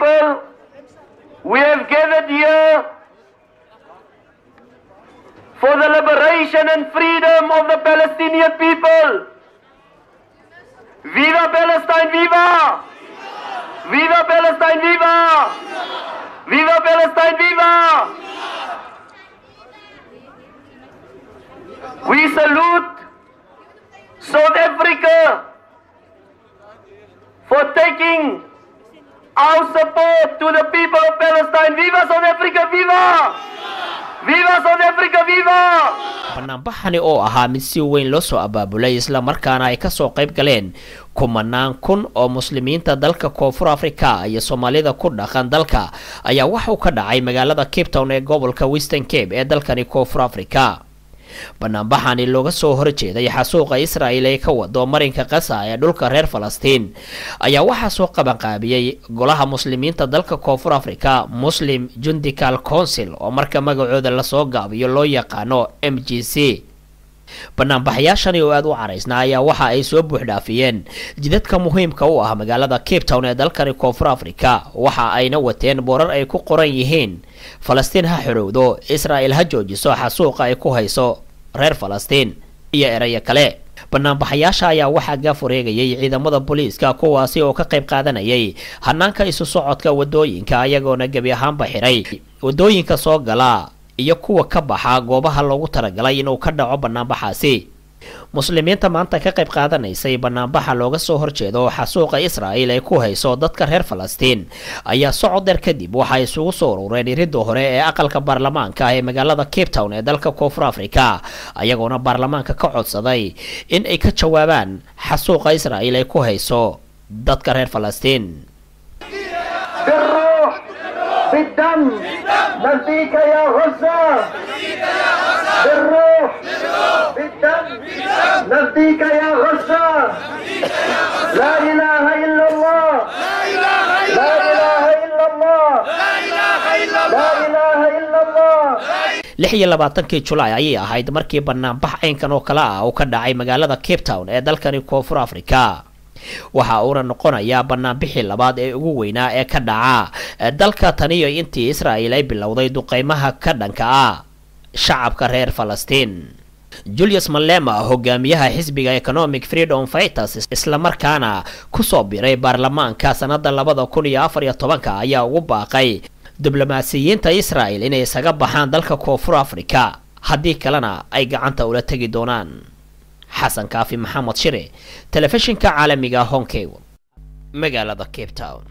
people, we have gathered here for the liberation and freedom of the Palestinian people. Viva Palestine, viva! Viva Palestine, viva! Viva Palestine, viva! We salute South Africa for taking our support to the people of Palestine. Viva South Africa, viva! Viva South Africa, viva! banaanbaxani oo ahaa mid si weyn loo soo abaabulay isla markaana ay ka soo qayb galeen kumanaan kun oo muslimiinta dalka Koonfur Afrika iyo Soomaalida ku dhaqan dalka ayaa waxa uu ka dhacay magaalada Cape Town ee gobolka Western Cape ee dalkani Koonfur Afrika. banaanbaxani looga soo horjeeday xasuuqa Israa'iil ee ka wado marinka Gaza ee dhulka reer Falastiin ayaa waxa soo qaban qaabiyay golaha muslimiinta dalka Koonfur Afrika Muslim Judicial Council oo marka magacooda la soo gaabiyo loo yaqaano MJC. banaanbaxayaashani oo aad u caraysnaa ayaa waxa ay soo buux dhaafiyeen jidadka muhiimka u ah magaalada Cape Town ee dalkani Koonfur Afrika waxa ayna wateen boorar ay ku qoran yihiin Falastiin ha xorowdo, Israa'iil ha joojiso xasuuqa ay ku hayso reer Falastiin iyo eraya kale. banaanbaxayaasha ayaa waxa gaaf wareegayay ciidamada booliiska kuwaasi oo ka qayb qaadanayay hanaanka isu socodka wadooyinka ayagoona gabi ahaanba xiray wadooyinka soo gala iyo kuwa ka baxa goobaha loogu talagalay inuu ka dhaco banaanbaxaasi. muslimiinta maanta ka qayb qaadanaysay banaanbaxa looga soo horjeedo xasuuqa Israa'iil ay ku hayso dadka reer Falastiin ayaa socod dheer kadib waxa ay isugu soo urureen iridda hore ee aqalka baarlamaanka ee magaalada Cape Town ee dalka Koonfur Afrika ayagoona baarlamaanka ka codsaday in ay ka jawaabaan xasuuqa Israa'iil ay ku hayso dadka reer Falastiin. بالدم نفديك يا غزة بالروح بالدم نفديك يا غزة لا إله إلا الله لا إله إلا الله لا إله إلا الله 26 July ayay ahayd markii banaanbax aynkan oo kala ah uu ka dhacay magaalada Cape Town ee dalkani Koonfur Afrika. waxa uu noqonayaa banaanbixii labaad ee ugu weynaa ee ka dhaca dalka taniyo intii Israa'iil ay bilowday duqeymaha ka dhanka ah shacabka reer Falastiin. Julius Malema hogaamiyaha xisbiga Economic Freedom Fighters isla markaana ku soo biiray baarlamaanka sanada 2014 ayaa ugu baaqay diblomaasiyiinta Israa'iil inay isaga baxaan dalka Koonfur Afrika haddii kalena ay gacanta ula tagi doonaan. حسن كافي محمد شري تلفزيون كعالمي هونكيو مقالة كيب تاون.